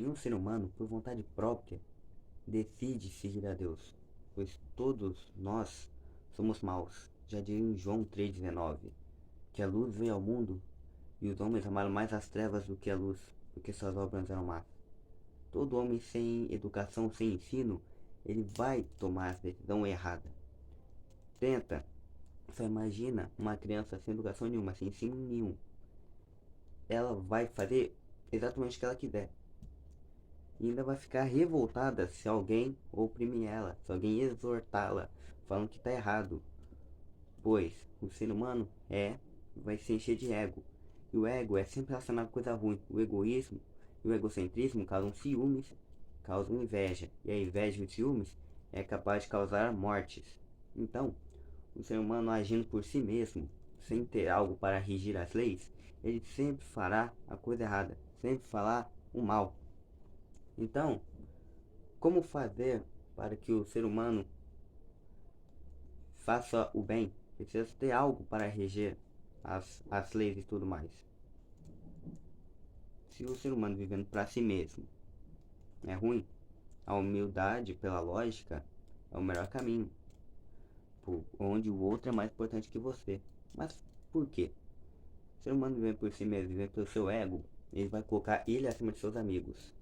Nenhum ser humano, por vontade própria, decide seguir a Deus, pois todos nós somos maus. Já diria em João 3,19, que a luz veio ao mundo e os homens amaram mais as trevas do que a luz, porque suas obras eram más. Todo homem sem educação, sem ensino, ele vai tomar a decisão errada. Tenta, só imagina uma criança sem educação nenhuma, sem ensino nenhum. Ela vai fazer exatamente o que ela quiser. E ainda vai ficar revoltada se alguém oprimir ela, se alguém exortá-la, falando que está errado. Pois o ser humano vai se encher de ego. E o ego é sempre relacionado com coisa ruim. O egoísmo e o egocentrismo causam ciúmes, causam inveja. E a inveja e os ciúmes é capaz de causar mortes. Então, o ser humano agindo por si mesmo, sem ter algo para regir as leis, ele sempre fará a coisa errada, sempre fará o mal. Então, como fazer para que o ser humano faça o bem? Precisa ter algo para reger as leis e tudo mais. Se o ser humano vivendo para si mesmo é ruim, a humildade, pela lógica, é o melhor caminho, onde o outro é mais importante que você. Mas por quê? O ser humano vivendo por si mesmo, vivendo pelo seu ego, ele vai colocar ele acima de seus amigos.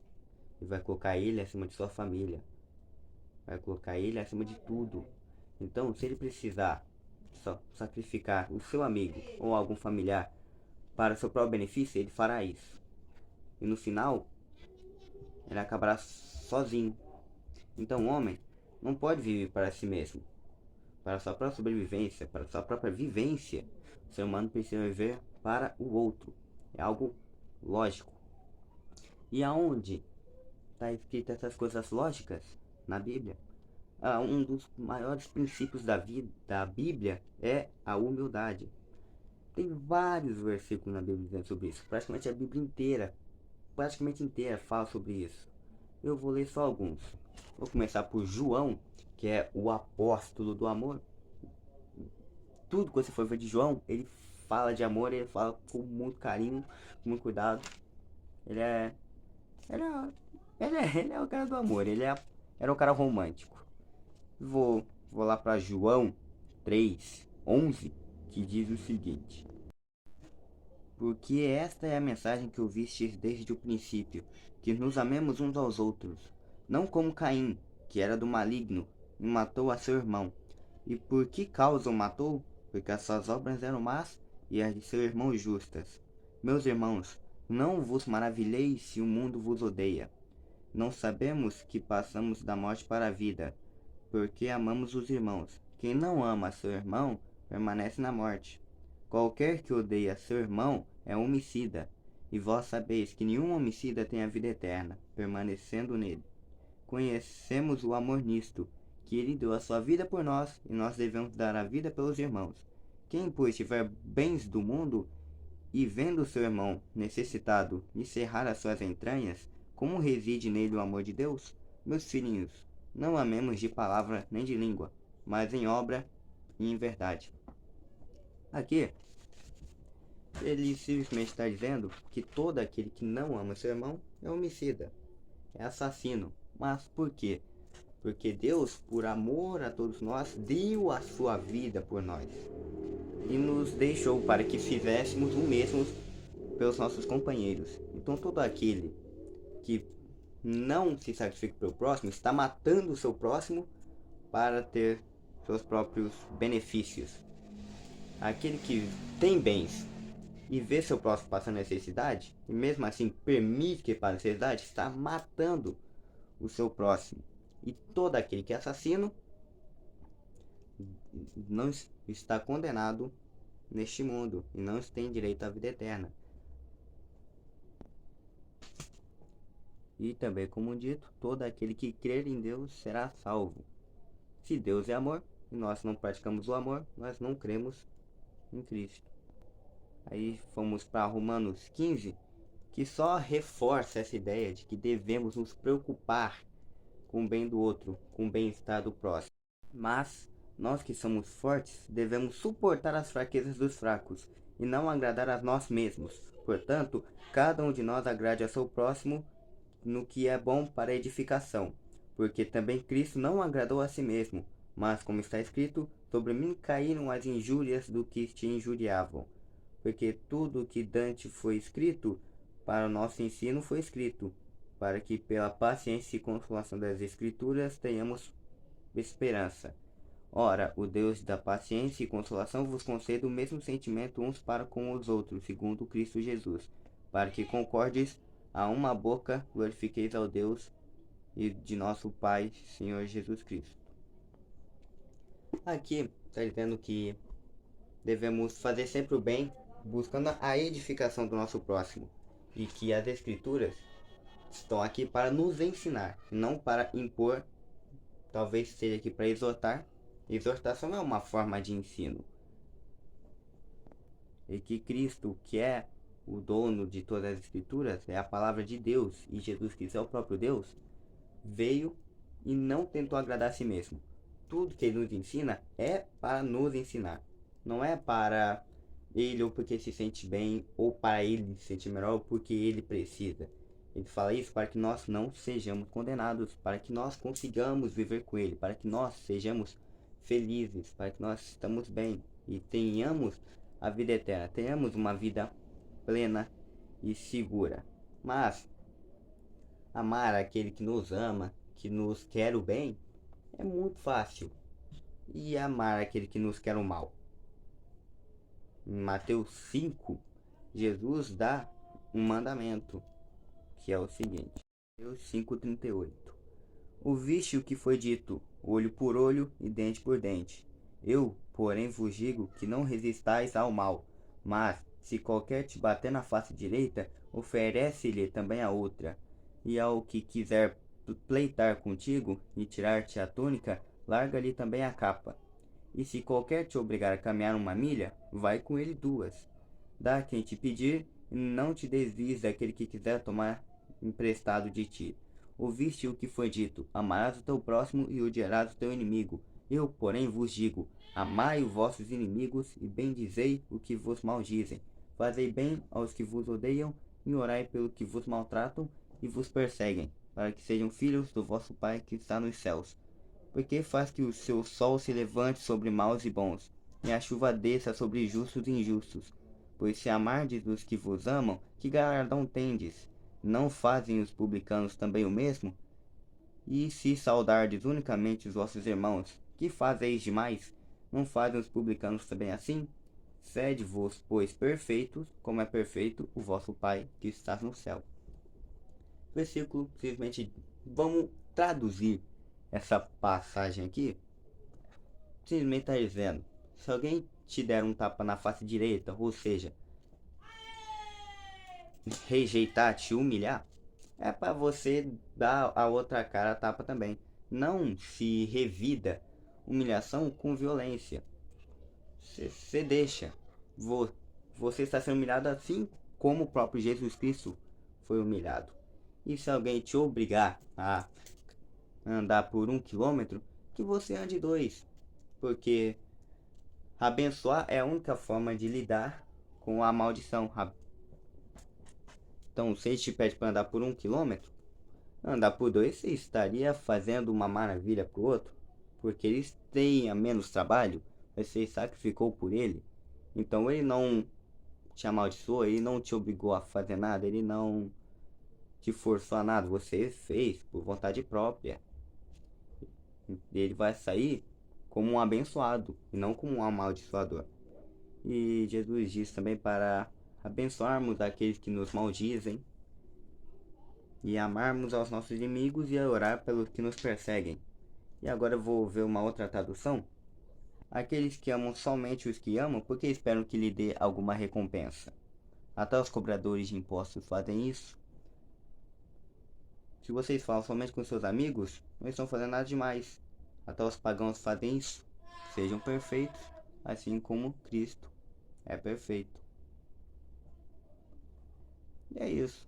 Ele vai colocar ele acima de sua família. Vai colocar ele acima de tudo. Então, se ele precisar sacrificar o seu amigo ou algum familiar para seu próprio benefício, ele fará isso. E no final, ele acabará sozinho. Então, o homem não pode viver para si mesmo. Para sua própria sobrevivência, para sua própria vivência, o ser humano precisa viver para o outro. É algo lógico. E aonde está escrito essas coisas lógicas? Na Bíblia. Um dos maiores princípios da Bíblia é a humildade. Tem vários versículos na Bíblia dizendo sobre isso. Praticamente inteira fala sobre isso. Eu vou ler só alguns. Vou começar por João, que é o apóstolo do amor. Tudo que você for ver de João, ele fala de amor, ele fala com muito carinho, com muito cuidado. Ele é, ele é, ele é o cara do amor, era um cara romântico. Vou lá para João 3:11, que diz o seguinte: porque esta é a mensagem que ouvistes desde o princípio, que nos amemos uns aos outros, não como Caim, que era do maligno, e matou a seu irmão. E por que causa o matou? Porque as suas obras eram más e as de seu irmão justas. Meus irmãos, não vos maravilheis se o mundo vos odeia. Não sabemos que passamos da morte para a vida, porque amamos os irmãos. Quem não ama seu irmão permanece na morte. Qualquer que odeia seu irmão é homicida, e vós sabeis que nenhum homicida tem a vida eterna, permanecendo nele. Conhecemos o amor nisto, que ele deu a sua vida por nós, e nós devemos dar a vida pelos irmãos. Quem, pois, tiver bens do mundo, e vendo seu irmão necessitado lhe cerrar as suas entranhas, como reside nele o amor de Deus? Meus filhinhos, não amemos de palavra nem de língua, mas em obra e em verdade. Aqui, ele simplesmente está dizendo que todo aquele que não ama seu irmão é homicida, é assassino. Mas por quê? Porque Deus, por amor a todos nós, deu a sua vida por nós e nos deixou para que fizéssemos o mesmo pelos nossos companheiros. Então todo aquele que não se sacrifica pelo próximo está matando o seu próximo para ter seus próprios benefícios. Aquele que tem bens e vê seu próximo passando necessidade, e mesmo assim permite que ele passe necessidade, está matando o seu próximo. E todo aquele que é assassino não está condenado neste mundo e não tem direito à vida eterna. E também, como dito, todo aquele que crer em Deus será salvo. Se Deus é amor e nós não praticamos o amor, nós não cremos em Cristo. Aí fomos para Romanos 15, que só reforça essa ideia de que devemos nos preocupar com o bem do outro, com o bem-estar do próximo. Mas nós que somos fortes devemos suportar as fraquezas dos fracos e não agradar a nós mesmos. Portanto, cada um de nós agrade a seu próximo no que é bom para edificação, porque também Cristo não agradou a si mesmo, mas como está escrito, sobre mim caíram as injúrias do que te injuriavam. Porque tudo o que Dante foi escrito, para o nosso ensino foi escrito, para que pela paciência e consolação das Escrituras tenhamos esperança. Ora, o Deus da paciência e consolação vos conceda o mesmo sentimento uns para com os outros, segundo Cristo Jesus, para que concordes a uma boca, glorifiqueis ao Deus e de nosso Pai, Senhor Jesus Cristo. Aqui está dizendo que devemos fazer sempre o bem, buscando a edificação do nosso próximo, e que as Escrituras estão aqui para nos ensinar, não para impor. Talvez seja aqui para exortar. Exortação é uma forma de ensino. E que Cristo, que é o dono de todas as Escrituras, é a palavra de Deus, e Jesus Cristo é o próprio Deus, veio e não tentou agradar a si mesmo. Tudo que ele nos ensina é para nos ensinar. Não é para ele ou porque se sente bem, ou para ele se sentir melhor, ou porque ele precisa. Ele fala isso para que nós não sejamos condenados, para que nós consigamos viver com ele, para que nós sejamos felizes, para que nós estamos bem e tenhamos a vida eterna, tenhamos uma vida plena e segura. Mas amar aquele que nos ama, que nos quer o bem, é muito fácil. E amar aquele que nos quer o mal? Em Mateus 5, Jesus dá um mandamento, que é o seguinte. Mateus 5,38. Ouviste o que foi dito, olho por olho e dente por dente. Eu, porém, vos digo que não resistais ao mal, mas, se qualquer te bater na face direita, oferece-lhe também a outra. E ao que quiser pleitar contigo e tirar-te a túnica, larga-lhe também a capa. E se qualquer te obrigar a caminhar uma milha, vai com ele 2. Dá quem te pedir, e não te desvies daquele que quiser tomar emprestado de ti. Ouviste o que foi dito, amarás o teu próximo e odiarás o teu inimigo. Eu, porém, vos digo, amai os vossos inimigos e bendizei o que vos maldizem. Fazei bem aos que vos odeiam e orai pelo que vos maltratam e vos perseguem, para que sejam filhos do vosso Pai que está nos céus. Porque faz que o seu sol se levante sobre maus e bons, e a chuva desça sobre justos e injustos. Pois se amardes os que vos amam, que galardão tendes? Não fazem os publicanos também o mesmo? E se saudardes unicamente os vossos irmãos, que fazeis demais? Não fazem os publicanos também assim? Sede-vos, pois, perfeitos, como é perfeito o vosso Pai que está no céu. Versículo, simplesmente, vamos traduzir essa passagem aqui. Simplesmente está dizendo, se alguém te der um tapa na face direita, ou seja, rejeitar, te humilhar, é para você dar a outra cara a tapa também. Não se revida humilhação com violência. Você deixa. Você está sendo humilhado assim como o próprio Jesus Cristo foi humilhado. E se alguém te obrigar a andar por 1 quilômetro, que você ande 2. Porque abençoar é a única forma de lidar com a maldição. Então, se ele te pede para andar por 1 quilômetro, andar por 2, você estaria fazendo uma maravilha para o outro, porque eles têm menos trabalho, você sacrificou por ele. Então ele não te amaldiçoou, ele não te obrigou a fazer nada, ele não te forçou a nada, você fez por vontade própria. Ele vai sair como um abençoado e não como um amaldiçoador. E Jesus diz também para abençoarmos aqueles que nos maldizem e amarmos aos nossos inimigos e a orar pelos que nos perseguem. E agora eu vou ver uma outra tradução. Aqueles que amam somente os que amam, porque esperam que lhe dê alguma recompensa. Até os cobradores de impostos fazem isso. Se vocês falam somente com seus amigos, não estão fazendo nada demais. Até os pagãos fazem isso. Sejam perfeitos, assim como Cristo é perfeito. E é isso.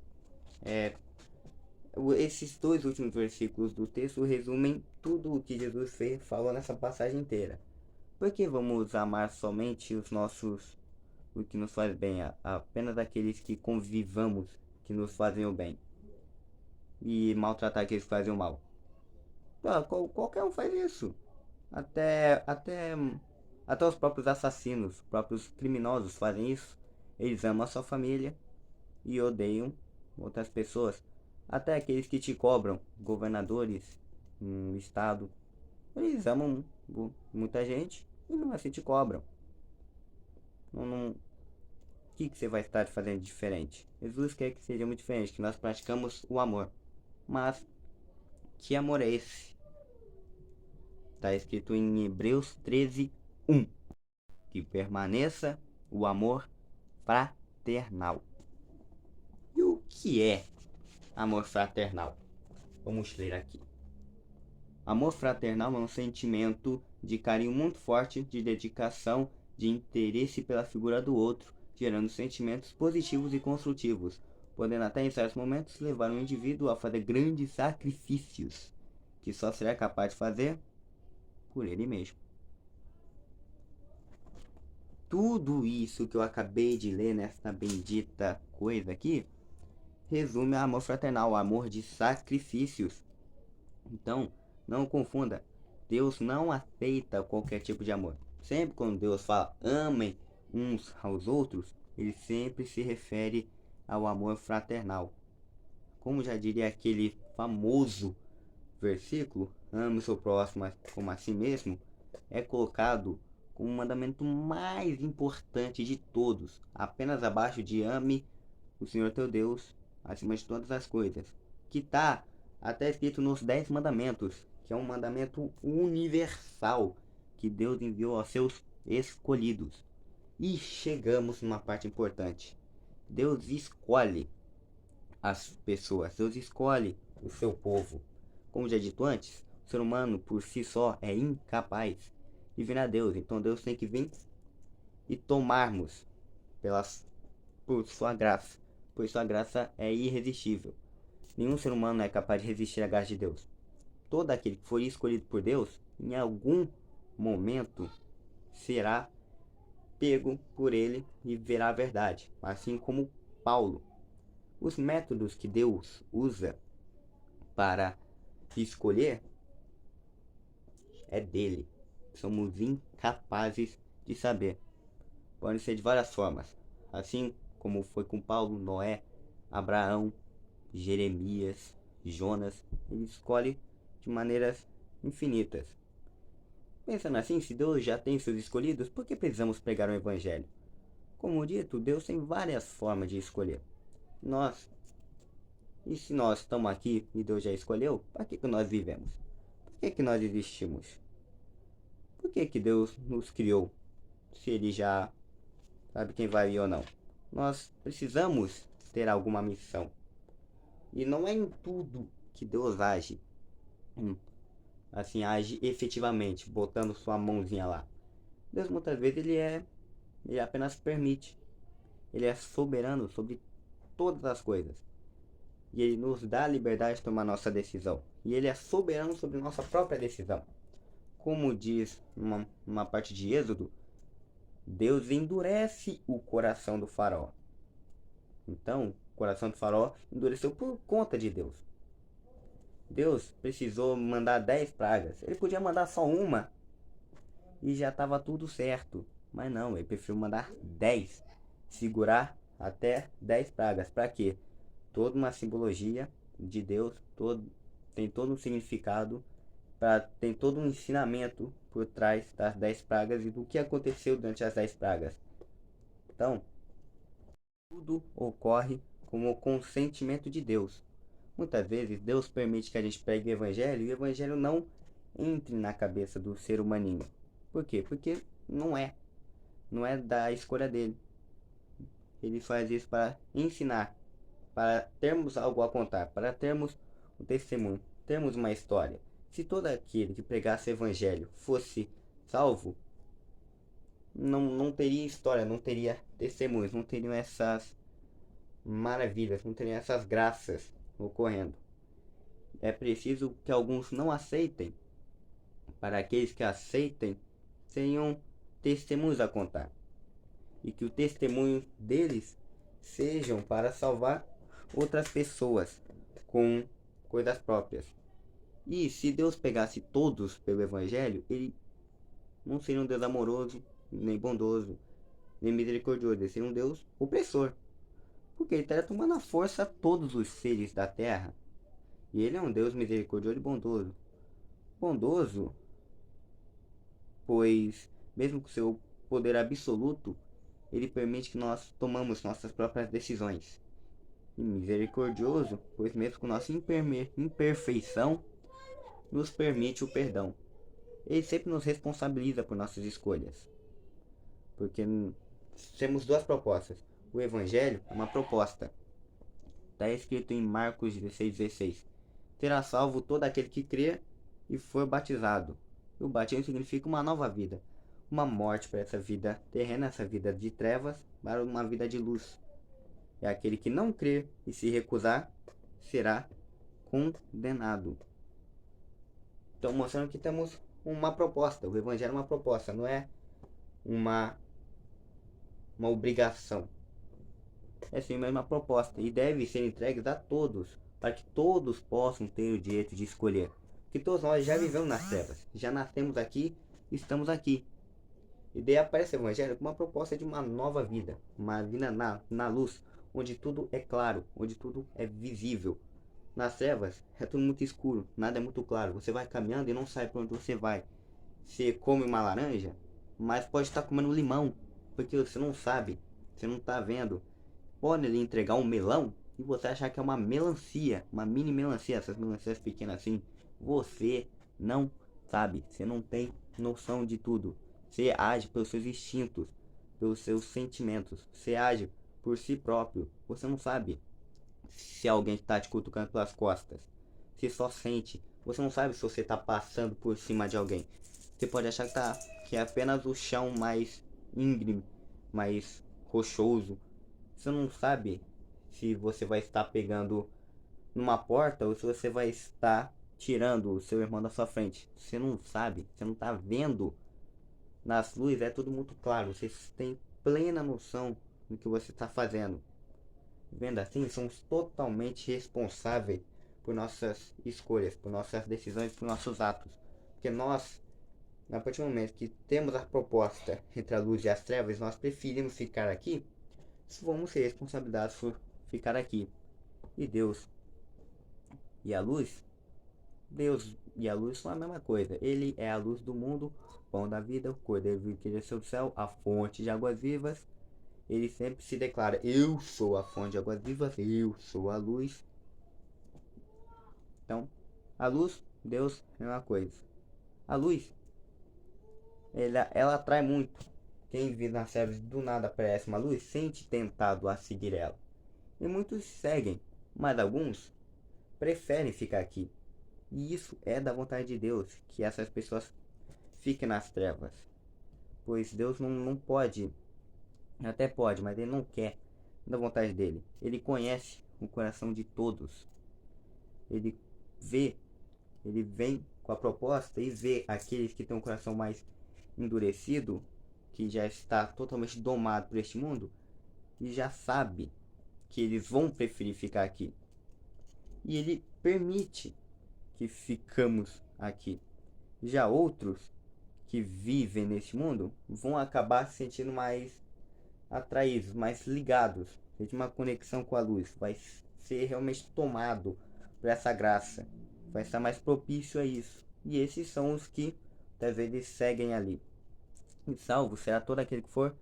Esses 2 últimos versículos do texto resumem tudo o que Jesus falou nessa passagem inteira. Por que vamos amar somente o que nos faz bem, apenas aqueles que convivamos, que nos fazem o bem? e maltratar aqueles que fazem o mal. Qualquer um faz isso. Até, até, até os próprios assassinos, os próprios criminosos fazem isso. Eles amam a sua família e odeiam outras pessoas. Até aqueles que te cobram, governadores, estado, eles amam muita gente e não assim te cobram. O que você vai estar fazendo diferente? Jesus quer que seja muito diferente, que nós praticamos o amor. Mas que amor é esse? Está escrito em Hebreus 13:1, que permaneça o amor fraternal. E o que é amor fraternal? Vamos ler aqui. Amor fraternal é um sentimento de carinho muito forte, de dedicação, de interesse pela figura do outro, gerando sentimentos positivos e construtivos, podendo até em certos momentos levar um indivíduo a fazer grandes sacrifícios, que só será capaz de fazer por ele mesmo. Tudo isso que eu acabei de ler nesta bendita coisa aqui resume a amor fraternal, o amor de sacrifícios. Então, não confunda. Deus não aceita qualquer tipo de amor. Sempre quando Deus fala amem uns aos outros, ele sempre se refere ao amor fraternal. Como já diria aquele famoso versículo, ame o seu próximo como a si mesmo, é colocado como o mandamento mais importante de todos, apenas abaixo de ame o Senhor teu Deus acima de todas as coisas, que está até escrito nos 10 mandamentos, que é um mandamento universal que Deus enviou aos seus escolhidos. E chegamos numa parte importante. Deus escolhe as pessoas, Deus escolhe o seu povo. Como já dito antes, o ser humano por si só é incapaz de vir a Deus. Então Deus tem que vir e tomarmos por sua graça, pois sua graça é irresistível. Nenhum ser humano é capaz de resistir à graça de Deus. Todo aquele que for escolhido por Deus, em algum momento, será pego por ele e verá a verdade, assim como Paulo. Os métodos que Deus usa para escolher é dele. Somos incapazes de saber. Podem ser de várias formas, assim como foi com Paulo, Noé, Abraão, Jeremias, Jonas. Ele escolhe de maneiras infinitas. Pensando assim, se Deus já tem seus escolhidos, por que precisamos pregar o Evangelho? Como dito, Deus tem várias formas de escolher. E se nós estamos aqui e Deus já escolheu, para que nós vivemos? Por que nós existimos? Por que Deus nos criou, se Ele já sabe quem vai vir ou não? Nós precisamos ter alguma missão. E não é em tudo que Deus age. Assim, age efetivamente, botando sua mãozinha lá. Deus muitas vezes ele apenas permite. Ele é soberano sobre todas as coisas. E ele nos dá a liberdade de tomar nossa decisão. E ele é soberano sobre nossa própria decisão. Como diz uma parte de Êxodo, Deus endurece o coração do faraó. Então, o coração do faraó endureceu por conta de Deus. Deus precisou mandar 10 pragas. Ele podia mandar só uma e já estava tudo certo. Mas não, ele preferiu mandar 10. Segurar até 10 pragas. Para quê? Toda uma simbologia de Deus, tem todo um significado, tem todo um ensinamento por trás das 10 pragas e do que aconteceu durante as 10 pragas. Então, tudo ocorre como o consentimento de Deus. Muitas vezes Deus permite que a gente pregue o Evangelho e o Evangelho não entre na cabeça do ser humaninho. Por quê? Porque não é da escolha dele. Ele faz isso para ensinar, para termos algo a contar, para termos um testemunho, termos uma história. Se todo aquele que pregasse o Evangelho fosse salvo, não teria história, não teria testemunhos, não teriam essas maravilhas, não teriam essas graças ocorrendo. É preciso que alguns não aceitem, para aqueles que aceitem tenham testemunhos a contar. E que o testemunho deles sejam para salvar outras pessoas com coisas próprias. E se Deus pegasse todos pelo Evangelho, ele não seria um Deus amoroso, nem bondoso, nem misericordioso. Ele seria um Deus opressor. Porque ele estaria tomando a força a todos os seres da terra. E ele é um Deus misericordioso e bondoso. Bondoso, pois, mesmo com seu poder absoluto, ele permite que nós tomamos nossas próprias decisões. E misericordioso, pois mesmo com nossa imperfeição, nos permite o perdão. Ele sempre nos responsabiliza por nossas escolhas. Porque temos duas propostas. O Evangelho é uma proposta. Está escrito em Marcos 16:16. Terá salvo todo aquele que crê e for batizado. E o batismo significa uma nova vida. Uma morte para essa vida terrena, essa vida de trevas, para uma vida de luz. E aquele que não crer e se recusar será condenado. Então, mostrando que temos uma proposta. O Evangelho é uma proposta, não é uma obrigação. É sim mesmo uma proposta e deve ser entregue a todos, para que todos possam ter o direito de escolher. Que todos nós já vivemos nas trevas, já nascemos aqui, estamos aqui. E daí aparece o Evangelho como uma proposta de uma nova vida, uma vida na luz, onde tudo é claro, onde tudo é visível. Nas trevas é tudo muito escuro, nada é muito claro. Você vai caminhando e não sabe para onde você vai. Você come uma laranja, mas pode estar comendo limão, porque você não sabe, você não está vendo. Pode lhe entregar um melão e você achar que é uma melancia, uma mini melancia, essas melancias pequenas assim. Você não sabe, você não tem noção de tudo. Você age pelos seus instintos, pelos seus sentimentos. Você age por si próprio. Você não sabe se alguém está te cutucando pelas costas. Você só sente. Você não sabe se você está passando por cima de alguém. Você pode achar que é apenas o chão mais íngreme, mais rochoso. Você não sabe se você vai estar pegando numa porta ou se você vai estar tirando o seu irmão da sua frente. Você não sabe, você não está vendo. Nas luzes é tudo muito claro. Você tem plena noção do que você está fazendo. Vendo assim, somos totalmente responsáveis por nossas escolhas, por nossas decisões, por nossos atos. Porque nós, a partir do momento que temos a proposta entre a luz e as trevas, nós preferimos ficar aqui, vamos ser responsabilizados por ficar aqui. E Deus e a luz, Deus e a luz são a mesma coisa. Ele é a luz do mundo, pão da vida, o cordeiro que desceu do céu, a fonte de águas vivas. Ele sempre se declara: eu sou a fonte de águas vivas, eu sou a luz. Então, a luz, Deus é uma coisa. A luz, ela atrai muito. Quem vive nas trevas do nada aparece uma luz, sente tentado a seguir ela. E muitos seguem, mas alguns preferem ficar aqui. E isso é da vontade de Deus, que essas pessoas fiquem nas trevas. Pois Deus não pode, até pode, mas Ele não quer, da vontade dele. Ele conhece o coração de todos. Ele vem com a proposta e vê aqueles que têm um coração mais endurecido, que já está totalmente domado por este mundo, e já sabe que eles vão preferir ficar aqui. E ele permite que ficamos aqui. Já outros que vivem neste mundo vão acabar se sentindo mais atraídos, mais ligados, de uma conexão com a luz, vai ser realmente tomado por essa graça, vai estar mais propício a isso. E esses são os que às vezes seguem ali. E salvo será todo aquele que for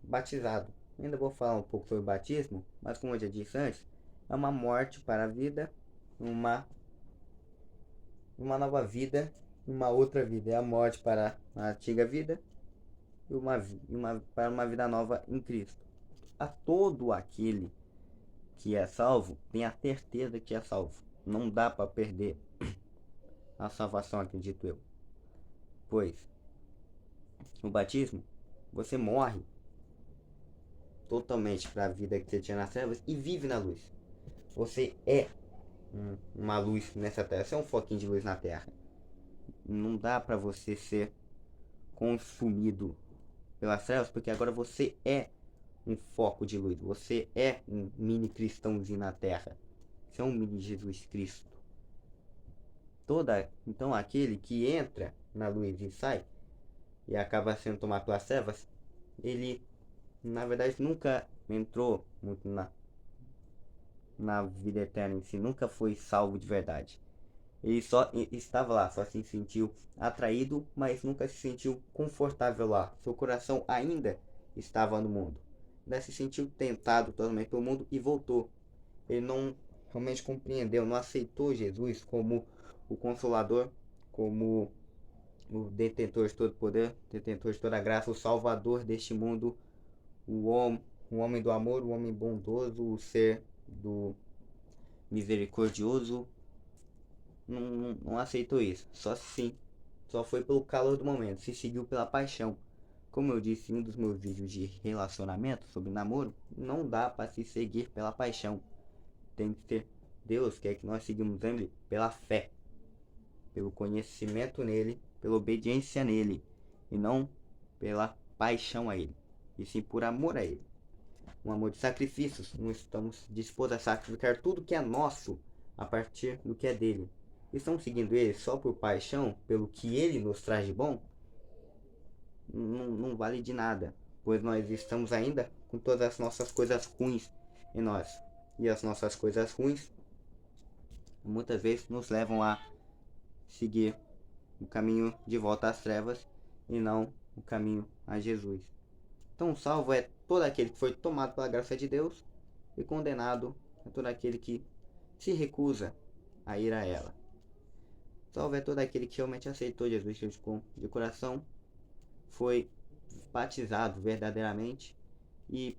batizado. Ainda vou falar um pouco sobre o batismo, mas como eu já disse antes, é uma morte para a vida, uma nova vida, uma outra vida. É a morte para a antiga vida e para uma vida nova em Cristo. A todo aquele que é salvo, tem a certeza que é salvo. Não dá para perder a salvação, acredito eu. Pois no batismo, você morre totalmente para a vida que você tinha nas trevas e vive na luz. Você é uma luz nessa terra. Você é um foquinho de luz na terra. Não dá para você ser consumido pelas trevas, porque agora você é um foco de luz. Você é um mini cristãozinho na terra. Você é um mini Jesus Cristo. Então aquele que entra na luz e sai e acaba sendo tomado pelas trevas, ele na verdade nunca entrou muito na vida eterna em si, nunca foi salvo de verdade. Ele só estava lá, só se sentiu atraído, mas nunca se sentiu confortável lá. Seu coração ainda estava no mundo. Ainda se sentiu tentado totalmente pelo mundo e voltou. Ele não realmente compreendeu, não aceitou Jesus como o Consolador, como o detentor de todo poder, detentor de toda graça, o Salvador deste mundo, o homem do amor, o homem bondoso, o ser do misericordioso. Não aceitou isso. Só foi pelo calor do momento, se seguiu pela paixão. Como eu disse em um dos meus vídeos de relacionamento sobre namoro, não dá para se seguir pela paixão. Tem que ter Deus quer que nós seguimos ele pela fé, pelo conhecimento nele, pela obediência nele, e não pela paixão a ele, e sim por amor a ele. Um amor de sacrifícios, não estamos dispostos a sacrificar tudo que é nosso a partir do que é dele. Estamos seguindo ele só por paixão, pelo que ele nos traz de bom? Não vale de nada, pois nós estamos ainda com todas as nossas coisas ruins em nós. E as nossas coisas ruins muitas vezes nos levam a seguir o caminho de volta às trevas e não o caminho a Jesus. Então, o salvo é todo aquele que foi tomado pela graça de Deus, e condenado é todo aquele que se recusa a ir a ela. Salvo é todo aquele que realmente aceitou Jesus de coração, foi batizado verdadeiramente e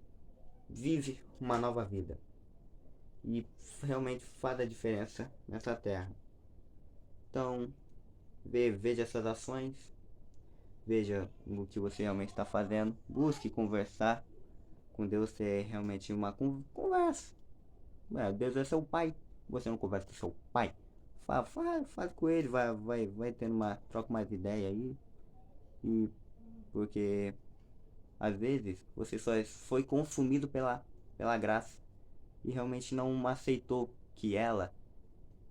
vive uma nova vida. E realmente faz a diferença nessa terra. Então, veja essas ações, veja o que você realmente está fazendo, busque conversar com Deus, ter realmente uma conversa. Deus é seu pai, você não conversa com seu pai, faz com ele, vai tendo troca mais ideia aí, e porque às vezes você só foi consumido pela graça e realmente não aceitou que ela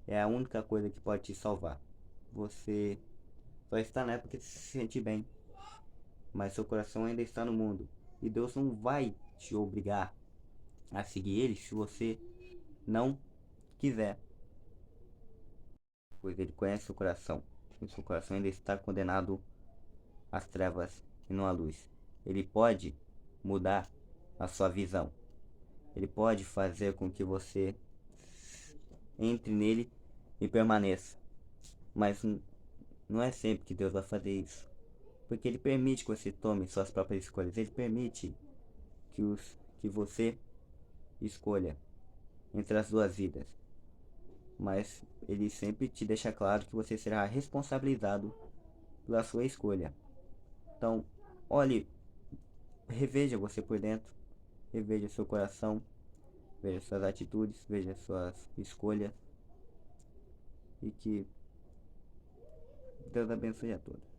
é a única coisa que pode te salvar. Você só está nela porque se sente bem, mas seu coração ainda está no mundo. E Deus não vai te obrigar a seguir ele se você não quiser, pois ele conhece seu coração. E seu coração ainda está condenado às trevas e não à luz. Ele pode mudar a sua visão. Ele pode fazer com que você entre nele e permaneça. Mas não é sempre que Deus vai fazer isso. Porque ele permite que você tome suas próprias escolhas. Ele permite que você escolha entre as duas vidas. Mas ele sempre te deixa claro que você será responsabilizado pela sua escolha. Então, olhe, reveja você por dentro, reveja seu coração, veja suas atitudes, veja suas escolhas, e que Deus abençoe a todos.